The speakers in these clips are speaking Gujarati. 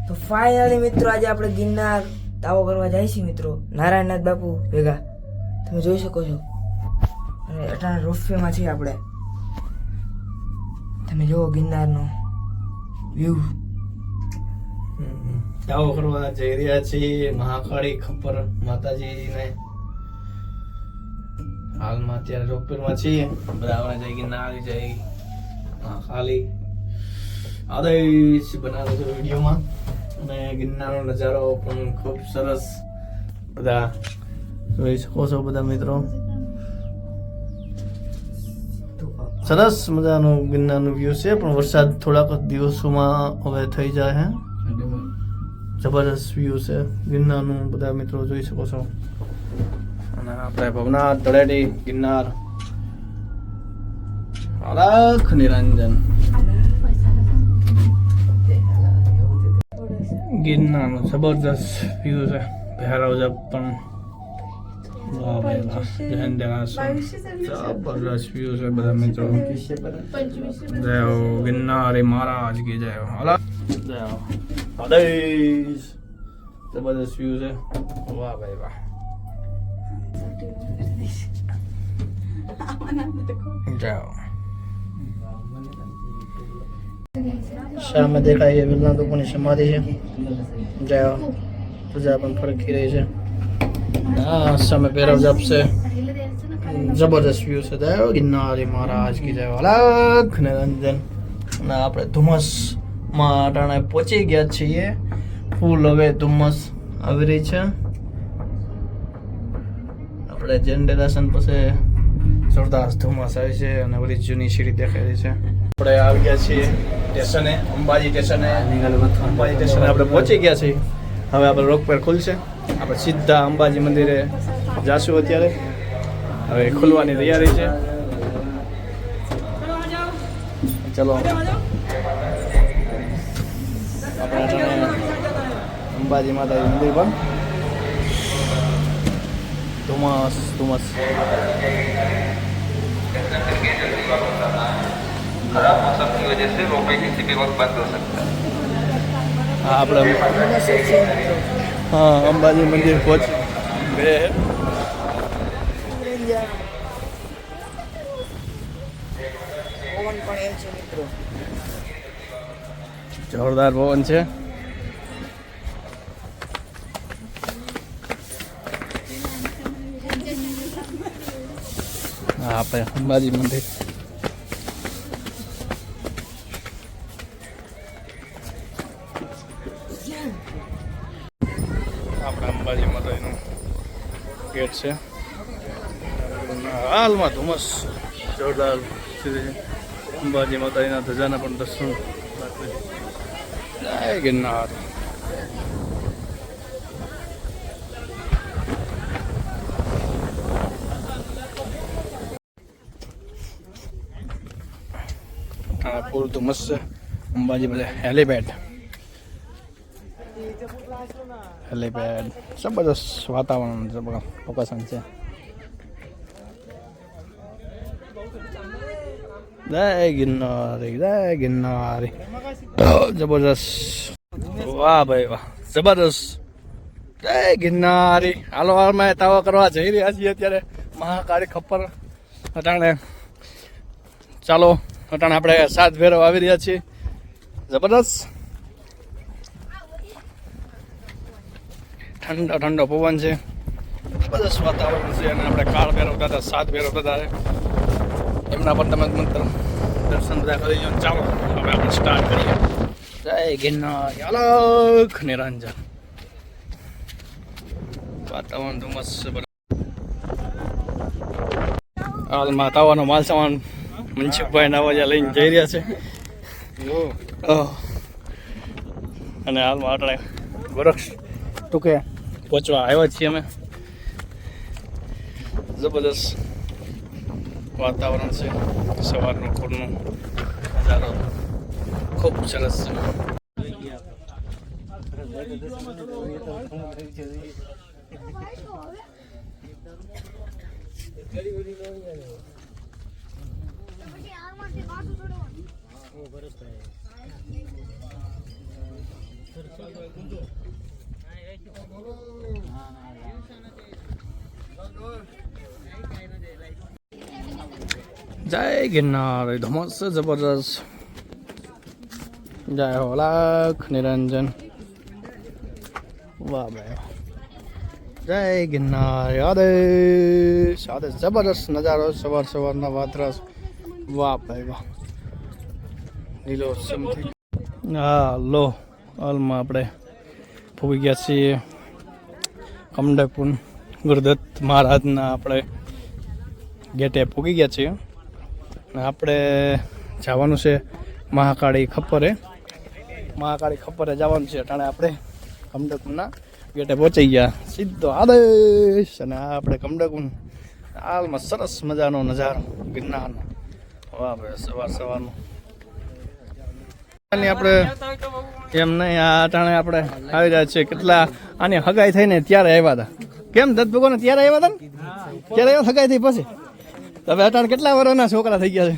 તો ફાઇનલી મિત્રો આજે આપણે ગિરનાર દાવો કરવા જાય છીએ મિત્રો, નારાયણનાથ બાપુ ભેગા. તમે જોઈ શકો છો. અને એટલા રોપવેમાં છીએ આપણે. તમે જુઓ ગિરનારનો વ્યૂ. દાવો કરવા જઈ રહ્યા છીએ મહાકાળી ખપ્પર માતાજીને. હાલમાં અત્યારે રોપવેમાં છીએ. બધા આપણે જઈ ગિરનાર આવી જઈ મહાકાળી આદેશ બનાવ્યો હતો વિડીયોમાં. અને ગિરનારનો નજારો પણ ખૂબ સરસ બધા જોઈ શકો છો બધા મિત્રો. સરસ મજાનું ગિરનારનું વ્યૂ છે, પણ વરસાદ થોડાક દિવસોમાં હવે થઈ જાય. જબરદસ્ત વ્યૂ છે ગિરનારનું, બધા મિત્રો જોઈ શકો છો. અને આપણે ભવનાથ તળેટી ગિરનાર અલખ નિરંજન ગિરનારનો જબરદસ્ત વ્યૂ છે. ભૈરવ જપ પણ વાહ ભાઈ વાહ, જૈન દેરાસર જબરદસ્ત વ્યૂ છે બધા મિત્રો. જય હો ગિરનારી મહારાજ કી જય હો. જય હો આદેશ. જબરદસ્ત વ્યૂ છે. વાહ ભાઈ વાહ. જય હો. સામે દેખાય છે વિરલા લોકોની સમાધિ છે. જય હો. પૂજા પણ ફરકી રહી છે. હા, સામે ભૈરવ જપ છે. જબરદસ્ત વ્યૂ છે. જય હો ગિરનારી મહારાજ કી જય હો. અલખ નિરંજન. અને આપણે ધુમ્મસમાં અટાણે પહોંચી ગયા છીએ. ફૂલ હવે ધુમ્મસ આવી રહી છે. આપણે જૈન દેરાસર પછી જોરદાર ધુમ્મસ આવી છે અને બધી જૂની સીડી દેખાઈ રહી છે. આપણે આવી ગયા છીએ સ્ટેશને, અંબાજી સ્ટેશને. અંબાજી સ્ટેશને આપણે પહોંચી ગયા છીએ. હવે આપણે રોપવે ખુલશે. આપણે સીધા અંબાજી મંદિરે જાશું. અત્યારે હવે ખુલવાની તૈયારી છે. ચલો આપણે અંબાજી માતાજી મંદિર પર ધુમ્મસ ધુમ્મસ. खराब मौसम की वजह से रोपवे किसी भी वक्त बंद हो सकता है। हाँ આપણે હા અંબાજી મંદિર પહોંચી ગયા. પવન પણ એમ છે મિત્રો. જોરદાર પવન છે. હા આપણે અંબાજી મંદિર. આપણે અંબાજી માતાજીનું ગેટ છે. હાલમાં ધુમ્મસ જોરદાર સીધી અંબાજી માતાજીના ધજાના પણ દર્શન. જય ગિરનાર. ફૂલ ધુમ્મસ છે. અંબાજી બધે હેલીપેડ જબરદસ્ત વાતાવરણ લોકેશન છે. જય ગિરનારી જય ગિરનારી. જબરદસ્ત. વાહ ભાઈ વાહ, જબરદસ્ત. જય ગિરનારી. હાલો અમે તાવો કરવા જઈ રહ્યા છીએ અત્યારે મહાકાળી ખપ્પર અટાણે. ચાલો અટાણે આપણે 7 ભેરવ આવી રહ્યા છીએ. જબરદસ્ત ઠંડો ઠંડો પવન છે. જબરદસ્ત વાતાવરણ છે. અને આપણે કાળ ભેરવતા હતા, 7 ભેરવતા હતા. એમના પર તમે મંત્ર દર્શન બધા કરી લો. ચાલો હવે આપણે સ્ટાર્ટ કરીએ. જય ગિરનાર અલખ નિરંજન. વાતાવરણ ધુમ્મસ. હાલમાં તાવાનો માલ સામાન મનસુખભાઈ નાવાજા લઈને જઈ રહ્યા છે. અને હાલમાં આપણે વૃક્ષ ટૂંકે પહોંચવા આવ્યા છીએ અમે. જબરદસ્ત વાતાવરણ છે. સવારનો ખોરનો નજારો ખૂબ સરસ છે. જય ગિરનાર ધમસ જબરદસ્ત. જય હો લાખ નિરંજન. વાહ ભાઈ જય ગિરનાર. આદેશ આદેશ. જબરદસ્ત નજારો સવાર સવારના વાતરસ. વાહ ભાઈ વાહ. લીલો સમથી. હા લો હાલમાં આપણે પૂગી ગયા છીએ કમડકુન ગુરુદત્ત મહારાજના આપણે ગેટે પૂગી ગયા છીએ. આપણે જવાનું છે મહાકાળી ખપ્પરે. મહાકાળી ખપ્પરે જવાનું છે. અટાણે આપણે કમડકુનના ગેટે પહોંચી ગયા સીધો આદેશ. અને આ આપણે કમડકુન હાલમાં સરસ મજાનો નજારો ગિરનારનો. વાહ ભાઈ સવાર સવારનો. આપણે એમ નહીં આ અટાણે આપણે આવી રહ્યા છીએ. કેટલા આની હગાઈ થઈને ત્યારે આવ્યા હતા. કેમ દત્ત ભગવાન ત્યારે આવ્યા હતા ને? ત્યારે આવ્યા હગાઈ થઈ પછી હવે અટાણે કેટલા વર્ષના છોકરા થઈ ગયા છે?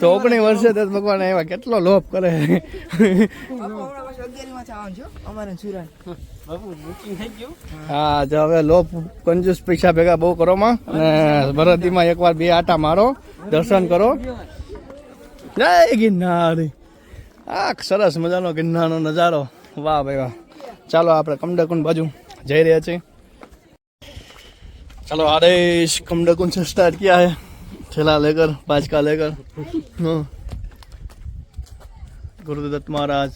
તો 19 વર્ષે દત્ત ભગવાન આવ્યા. કેટલો લોભ કરે. હા જો હવે લોભ કંજૂસ પૈસા ભેગા બહુ કરો માં. અને ભરતીમાં એકવાર 2 આટા મારો, દર્શન કરો. જય ગિરનાર. આ સરસ મજાનો ગિરનારનો નજારો. વાહ ભાઈ વાહ. ચાલો આપણે કમડકુંડ બાજુ જઈ રહ્યા છીએ. चलो आदेश कमडकुंड से स्टार्ट किया है. ठेला लेकर 5 का लेकर. गुरुदत्त महाराज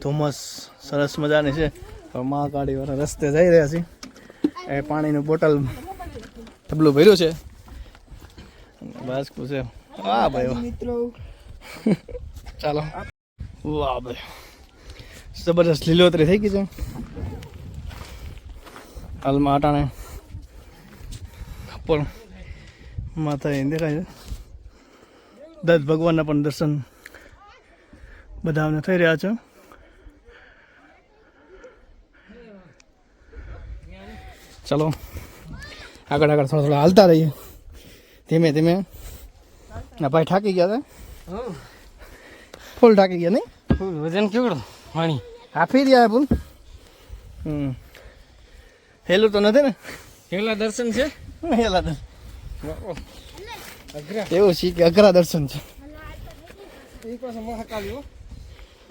થોમસ સરસ મજાની છે. મહાકાળી વાળા રસ્તે જઈ રહ્યા છે. એ પાણીનું બોટલ તબલું ભર્યું છે. બસ છે. વાહ ભાઈ વાહ મિત્રો. ચાલો વાહ ભાઈ જબરદસ્ત લીલોતરી થઈ ગઈ છે હાલમાં. અટાણે પણ માતા એ દેખાય છે. દત્ત ભગવાનના પણ દર્શન બધાને થઈ રહ્યા છે. ચલો આગળ આગળ થોડા થોડા હાલતા રહીએ ધીમે ધીમે. ના ભાઈ થાકી ગયા હતા. ફૂલ થાકી ગયા નહીં? ફૂલ વજન કેવડું પાણી આપી રહ્યા ફૂલ. હેલું તો નથી ને? કેટલા દર્શન છે? હેલા દર્શન એવું છે કે અઘરા દર્શન છે. એ પાસે મહાકાળી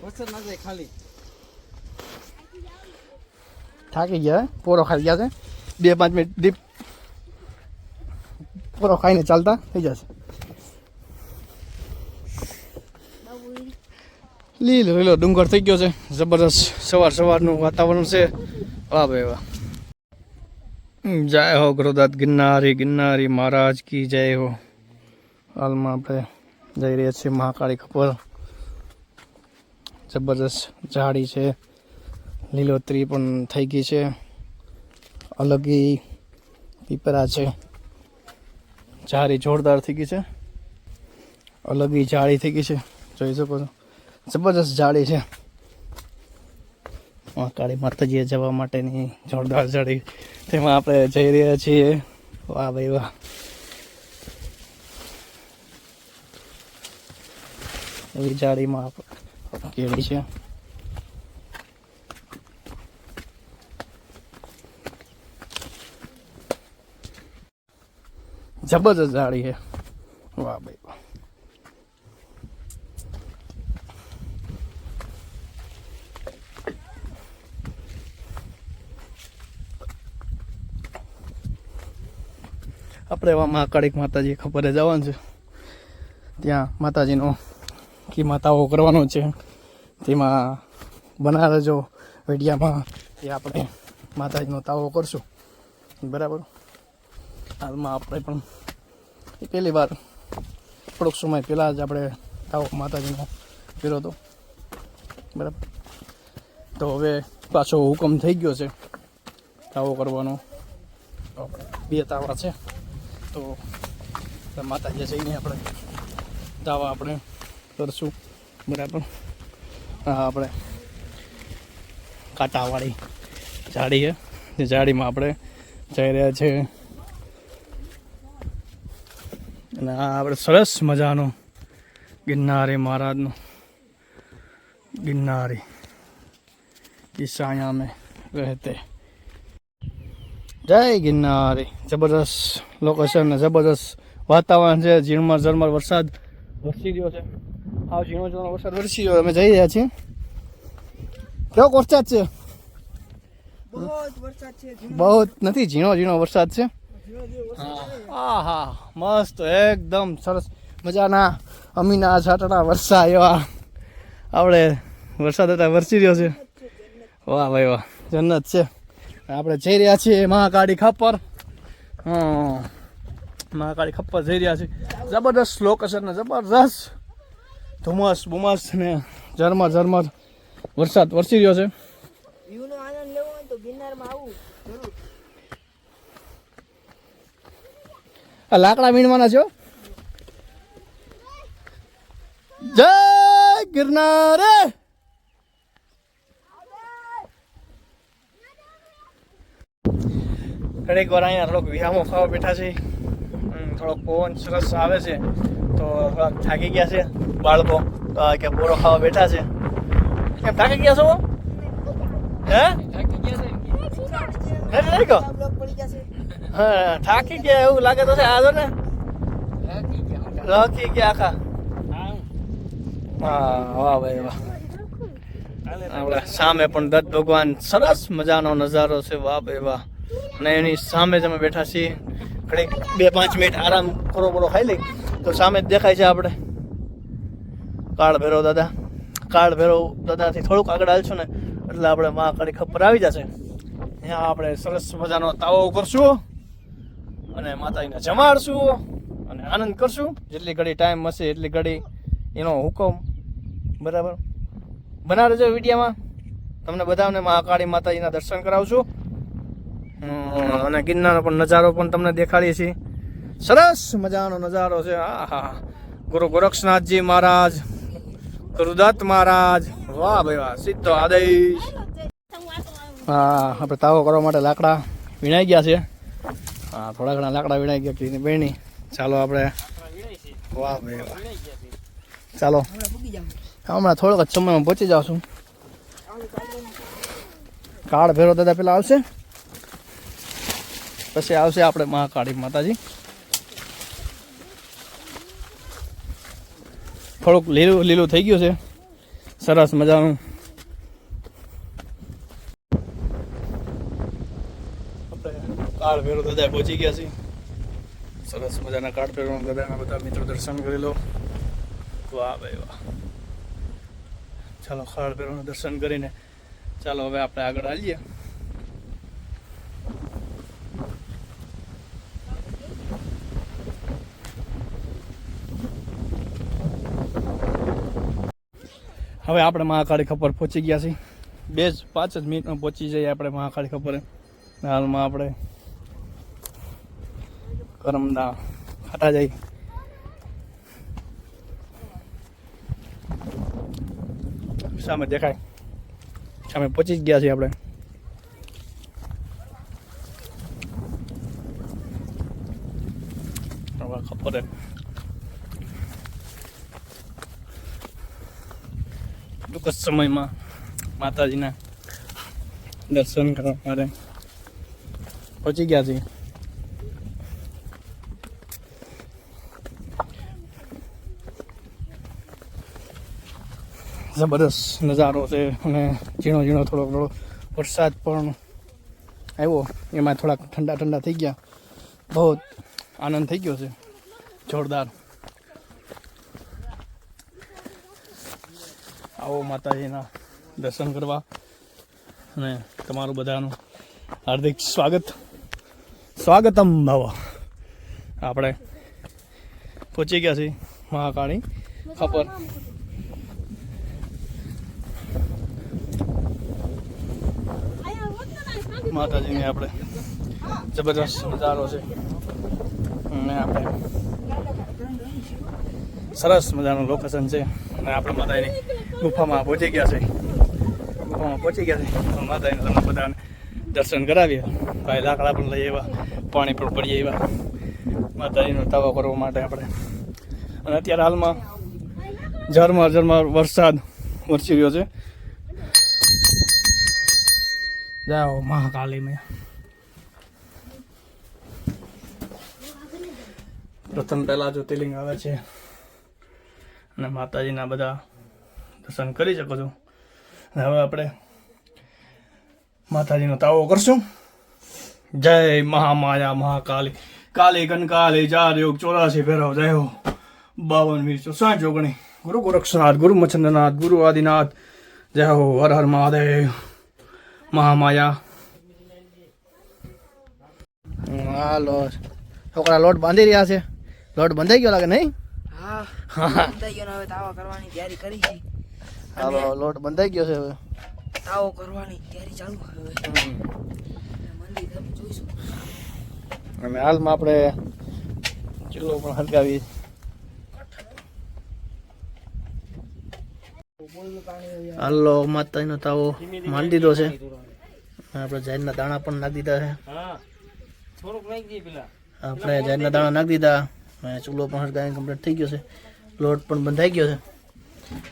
વસર ના જાય ખાલી. થાકી ગયા. પોરો ખાઈ ગયા છે. 2-5 મિનિટ દીપ પોરો ખાઈને ચાલતા થઈ જશે. લીલો લીલો ડુંગર થઈ ગયો છે. જબરદસ્ત સવાર સવારનું વાતાવરણ છે. વાહ ભાઈ વાહ. જય હો ગુરુદત્ત ગિરનારી ગિરનારી મહારાજ કી જય હો. હાલમાં આપણે જઈ રહ્યા છીએ મહાકાળી ખપ્પર. જબરદસ્ત ઝાડી છે. લીલોતરી પણ થઈ ગઈ છે. અલગી પીપરા છે. ઝાડી જોરદાર થઈ ગઈ છે. અલગી ઝાડી થઈ ગઈ છે. જોઈ શકો છો જબરદસ્ત ઝાડી છે. મહાકાળી માતાજીએ જવા માટેની જોરદાર ઝાડી તેમાં આપણે જઈ રહ્યા છીએ. વાહ ભાઈ વાહ. એવી ઝાડીમાં કેળી છે. જબરદસ્ત ઝાડી છે. વાહ ભાઈ વાહ. આપણે એવા મહાકાળી માતાજી ખપરે જવાનું છે. ત્યાં માતાજીનો કી માતાઓ કરવાનો છે. તેમાં બના રહેજો વિડીયામાં. એ આપણે માતાજીનો તાવો કરશું બરાબર. હાલમાં આપણે પણ પહેલી વાર થોડોક સમય પહેલાં જ આપણે તાવો માતાજીનો કર્યો હતો બરાબર. તો હવે પાછો હુકમ થઈ ગયો છે તાવો કરવાનો. 2 તાવા છે. તો માતાજી જઈને આપણે તાવા આપણે કરશું બરાબર. હા આપણે કાંટાવાળી ઝાડી છે. એ ઝાડીમાં આપણે જઈ રહ્યા છે. અને આ આપણે સરસ મજાનો ગિરનારી મહારાજનો ગિરનારી की साया में रहते। जय गिरनारी। जबरदस्त लोकेशन ने जबरदस्त वातावरण છે। ઝીણમાં ઝરમર વરસાદ વરસી રહ્યો છે। આવ ઝીણો ઝીણો વરસાદ વરસી રહ્યો। અમે જઈ રહ્યા છીએ। કેવો વરસાદ છે? બહુ વરસાદ છે, બહુ નથી, ઝીણો ઝીણો વરસાદ છે। હા હા, મસ્ત એકદમ સરસ મજાના અમીના છાંટણા વરસા એવા આપણે વરસાદ હતા વરસી રહ્યો છે। વાહ ભાઈ વાહ, જન્નત છે। આપણે જઈ રહ્યા છીએ મહાકાળી ખપ્પર। મહાકાળી ખપ્પર જઈ રહ્યા છીએ। જબરદસ્ત લોકેશન ને જબરદસ્ત ધુમ્મસ બુમસ ને ઝરમર ઝરમર વરસાદ વરસી રહ્યો છે। વ્યૂનો આનંદ લેવો હોય તો ગિરનારમાં આવવું જરૂર। આ લાકડા વીણવાના છો? જય ગિરનાર। ઘડીક વાર અહીંયા થોડોક વિહામો ખાવા બેઠા છે। થોડોક પવન સરસ આવે છે તો થોડાક થાકી ગયા છે બાળકો, તો આ કે બોરો ખાવા બેઠા છે। કેમ થાકી ગયા છો? હે નથી કહો? પડી જશે। હા થાકી ગયા એવું લાગે તો છે। આ જો ને લખી ગયા આખા। હા વાહ ભાઈ વાહ। આપણે સામે પણ દત્ત ભગવાન સરસ મજાનો નજારો છે। વાહ ભાઈ વાહ। અને એની સામે જ અમે બેઠા છીએ। ઘડીક 2-5 મિનિટ આરામ કરો બોલો ખાઈ લઈ તો સામે જ દેખાય છે આપણે કાળ ભૈરવ દાદા। કાળ ભૈરવ દાદાથી થોડુંક આગળ હાલશું ને એટલે આપણે મહાકાળી ખપ્પર આવી જશે। ત્યાં આપણે સરસ મજાનો તાવો કરશું અને માતાજીને જમાડશું અને આનંદ કરશું। જેટલી ઘડી ટાઈમ હશે એટલી ઘડી એનો હુકમ બરાબર બના રહેજો વિડીયોમાં। તમને બધાને મહાકાળી માતાજીના દર્શન કરાવશું અને ગિરનારનો પણ નજારો પણ તમને દેખાડીએ છીએ। સરસ મજાનો નજારો છે। આહા, ગુરુ ગોરક્ષનાથજી મહારાજ, ગુરુદત્ત મહારાજ, વાહ ભાઈ વાહ, સીધો આદેશ। હા, આપણે તાવો કરવા માટે લાકડા વીણાઈ ગયા છે। હા, થોડા ઘણા લાકડા વીણાઈ ગયા કે બેણી। ચાલો આપણે, વાહ ભાઈ વાહ, ચાલો હમણાં થોડોક જ સમયમાં પહોંચી જાવશું। કાળ ભૈરવ દાદા પેલા આવશે, પછી આવશે આપણે મહાકાળી માતાજી। થોડુંક લીલું લીલું થઈ ગયું છે સરસ મજાનું। આપણે કાળ ભૈરવ દાદા પહોંચી ગયા છીએ। સરસ મજાના કાળ ભૈરવ દાદાના બધા મિત્રો દર્શન કરી લો। વાહ ભાઈ વાહ। ચાલો કાળ ભૈરવનું દર્શન કરીને ચાલો હવે આપણે આગળ હાલીએ। હવે આપણે મહાકાળી ખપ્પર પહોંચી ગયા છીએ। 2-5 જ મિનિટમાં પહોંચી જઈએ આપણે મહાકાળી ખપ્પરે। હાલમાં આપણે કરમદા ખાતા જઈએ। સામે દેખાય, સામે પહોંચી જ ગયા છીએ આપણે। ખપ્પરે ટૂંક જ સમયમાં માતાજીના દર્શન કરવા માટે પહોંચી ગયા છીએ। જબરદસ્ત નજારો છે અને ઝીણો ઝીણો થોડો વરસાદ પણ આવ્યો, એમાં થોડાક ઠંડા ઠંડા થઈ ગયા। બહુ આનંદ થઈ ગયો છે જોરદાર। આવો માતાજીના દર્શન કરવા અને તમારું બધાનું હાર્દિક સ્વાગતમ ભવ। આપણે પહોંચી ગયા છીએ મહાકાળી ખપ્પર। માતાજીને આપણે જબરદસ્ત નજારો છે અને આપણે સરસ મજાનું લોકેશન છે અને આપણે માતાજીની ગુફામાં પહોંચી ગયા છે। માતાજીને તમને બધાને દર્શન કરાવીએ। ભાઈ લાકડા પણ લઈ આવ્યા, પાણી પણ પડી આવ્યા માતાજીનો તાવો કરવા માટે આપણે। અને અત્યારે હાલમાં ઝરમર વરસાદ વરસી રહ્યો છે। જાઓ મહાકાલી મેં પ્રથમ પહેલા જ્યોતિર્લિંગ આવે છે અને માતાજીના બધા દર્શન કરી શકો છો. અને હવે આપણે માતાજીનો તાવો કરશું. જય મહામાયા મહાકાલી કાલી કંકાલી 4 યુગ 84 ફેરવ જય હો 52 60 જોગણી ગુરુ ગોરક્ષનાથ ગુરુ મચ્છન્દ્રનાથ ગુરુ આદિનાથ જય હો હર હર મહાદેવ મહામાયા. હાલો છોકરા લોટ બાંધી રહ્યા છે. લોટ બંધાઈ ગયો લાગે નહીં? હા બંધાઈ ગયો ને હવે તાવો કરવાની તૈયારી કરી છે. હાલો લોટ બંધાઈ ગયો છે હવે તાવો કરવાની તૈયારી ચાલુ હવે મંદિર તમે જોઈશું. અને હાલમાં આપણે ચૂલો પણ હલગાવી. હાલો માતાજીનો તાવો માંડી દીધો છે. આપણે જાહેરના દાણા પણ નાખી દીધા છે. આપણે જાહેરના દાણા નાખી દીધા. અને ચૂલો પણ હળગાવી કમ્પ્લીટ થઈ ગયો છે. લોટ પણ બંધાઈ ગયો છે.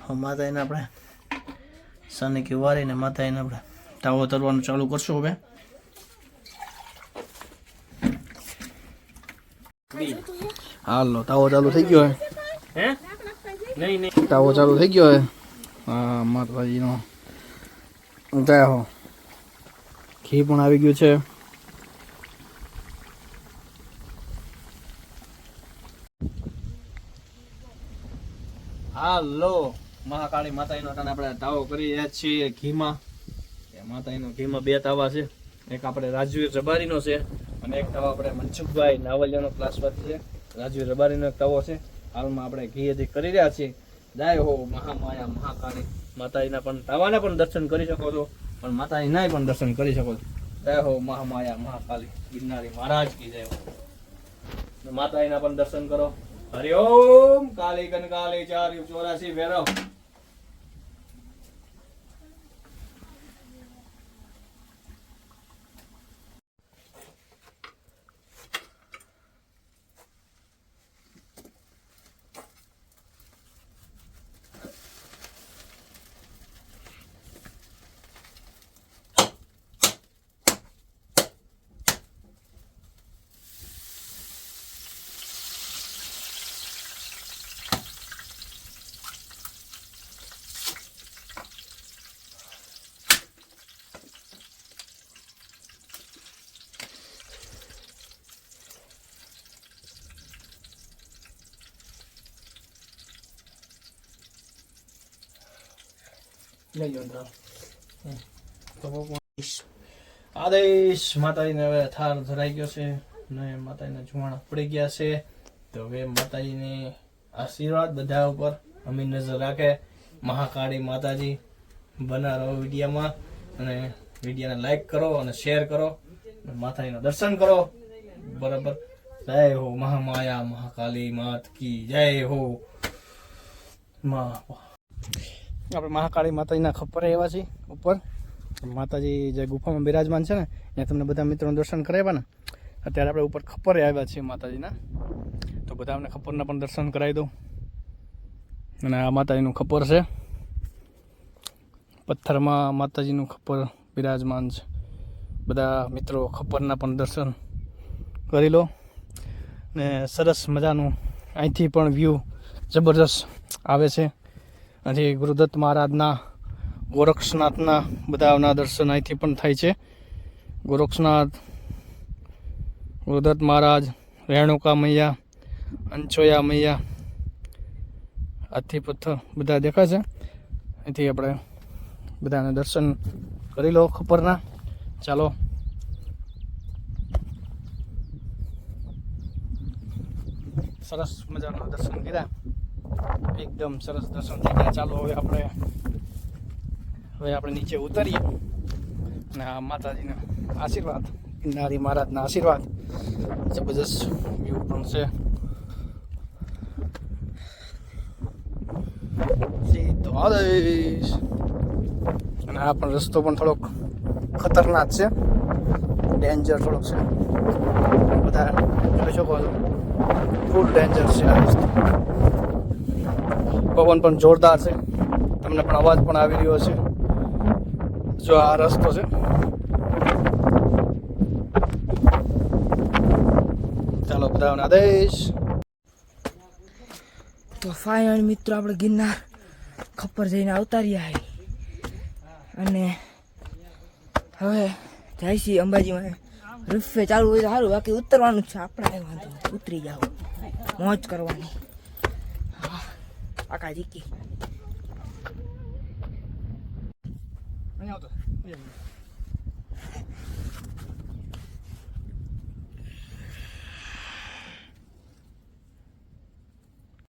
હવે માતાજીને આપણે સાનિકી વારીને માતાજીને આપણે તાવો તરવાનું ચાલુ કરશું. હવે હાલો તાવો ચાલુ થઈ ગયો હે તાવો ચાલુ થઈ ગયો હે. હા માતાજીનો જય હો. ઘી પણ આવી ગયું છે. હાલો મહાકાળી માતાજીનો આપણે તાવો કરી રહ્યા છીએ ઘીમાં. માતાજીનો ઘીમાં 2 તાવા છે. એક આપણે રાજવીર રબારીનો છે અને એક તાવો આપણે મનસુખભાઈ નાવલિયાનો ક્લાસવર્ક છે. રાજવીર રબારીનો એક તાવો છે. હાલમાં આપણે ઘી હજી કરી રહ્યા છીએ. જય હો મહામાયા મહાકાળી માતાજીના પણ તાવાના પણ દર્શન કરી શકો છો પણ માતાજીના પણ દર્શન કરી શકો છો. જય હો મહામાયા મહાકાળી ગિરનારી મહારાજ કી જય હો. માતાજીના પણ દર્શન કરો. હરિઓમ કાલી કંકાલી 4 યુગ 84 ફેરવ. આદેશ માતાજીને હવે થાળ ધરાઈ ગયો છે ને માતાજીના જુવાણા પડી ગયા છે. તો હવે માતાજીને આશીર્વાદ બધા ઉપર અમી નજર રાખે. મહાકાળી માતાજી બના રહો વિડીયોમાં અને વિડીયોને લાઈક કરો અને શેર કરો અને માતાજીના દર્શન કરો. બરાબર. જય હો મહામાયા મહાકાળી માત કી જય હો. આપણે મહાકાળી માતાજીના ખપ્પરે આવ્યા છીએ ઉપર. માતાજી જે ગુફામાં બિરાજમાન છે ને ત્યાં તમને બધા મિત્રોને દર્શન કરાવ્યા ને. અત્યારે આપણે ઉપર ખપ્પરે આવ્યા છીએ માતાજીના. તો બધા અમને ખપ્પરના પણ દર્શન કરાવી દઉં. અને આ માતાજીનું ખપ્પર છે. પથ્થરમાં માતાજીનું ખપ્પર બિરાજમાન છે. બધા મિત્રો ખપ્પરના પણ દર્શન કરી લો. ને સરસ મજાનું અહીંથી પણ વ્યૂ જબરદસ્ત આવે છે. અને ગુરુદત્ત મહારાજના ગોરક્ષનાથના બધાના દર્શન અહીંથી પણ થાય છે. ગોરક્ષનાથ, ગુરુદત્ત મહારાજ, રેણુકા મૈયા, અંચોયા મૈયા, હાથી પથ્થર બધા દેખાય છે. અહીંથી આપણે બધાને દર્શન કરી લો ખપ્પરના. ચાલો સરસ મજાના દર્શન કર્યા. એકદમ સરસ દર્શન થઈ ગયા. ચાલો હવે આપણે નીચે ઉતરીએ અને આ માતાજીના આશીર્વાદ, ગિરનારી મહારાજના આશીર્વાદ, જબરજસ્ત વ્યૂ પણ છે. સીધો આદેશ. અને આ પણ રસ્તો પણ થોડોક ખતરનાક છે, ડેન્જર થોડોક છે. બધા જોઈ શકો છો, ફૂલ ડેન્જર છે આ રસ્તો. પવન પણ જોરદાર છે. તમને પણ અવાજ પણ આવી રહ્યો છે. જો આ રસ્તો છે ચાલો બધાને આદેશ. તો ફાઇનલ મિત્રો આપણે ગિરનાર ખપ્પર જઈને આવતા રહ્યા છે અને હવે જાય છીએ અંબાજીમાં. રૂફે ચાલુ હોય તો સારું, બાકી ઉતરવાનું જ છે આપણે. કાંઈ વાંધો નહીં, ઉતરી જાઓ, મોજ કરવાની. હા, આકા જીકી.